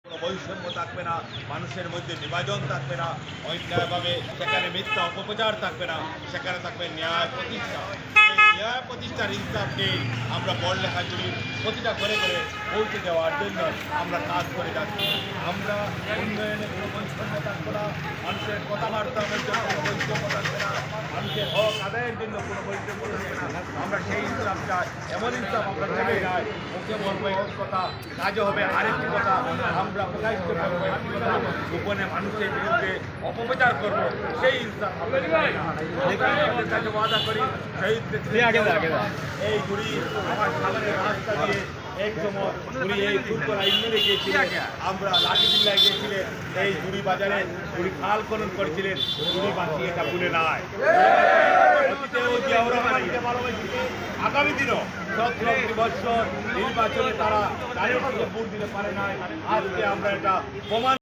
কোনো বৈষম্য থাকবে না, মানুষের মধ্যে বিভাজন থাকবে না, অন্যায়ভাবে সেখানে মিথ্যা অপপ্রচার থাকবে না, সেখানে থাকবে ন্যায় প্রতিষ্ঠা। এই ন্যায় প্রতিষ্ঠার ইনসাফকে আমরা বড়লেখাগুলি প্রতিটা ঘরে ঘরে পৌঁছে দেওয়ার জন্য আমরা কাজ করে যাচ্ছি। আমরা উন্নয়নে কোনো বৈষম্য থাকবে না, মানুষের কথাবার্তার মধ্যে কোনো বৈষম্য থাকবে না, মানুষের হক আদায়ের জন্য কোনো বৈষম্য থাকবে না। আমরা সেই ইনসাফ চাই, এমন ইনসাফ আমরা চাই যাই, মুখে বলবো এক কথা, কাজে হবে আরেকটি কথা। আমরা প্রকাশিত করবো একটি কথা, গোপনে মানুষের বিরুদ্ধে অপপ্রচার করবো, সেই ইনসাফ আমরা চাই না। আমাদের কাছে ওয়াদা করি, শহীদ এই ঘুড়ি আমার সামনে রাস্তা দিয়ে এক সময় ঘুড়ি এই ফুটবল মেরে গিয়েছিলেন, আমরা লাঠি জিল্লায় গিয়েছিলেন, এই ঘুড়ি বাজারে ঘুড়ি খাল খনন করেছিলেন, ঘুড়ি বাঁচিয়ে এটা ভুলে নাই। আগামী দিনও 17 বছর নির্বাচনে তারা ভোট দিতে পারে নাই, আজকে আমরা এটা প্রমাণ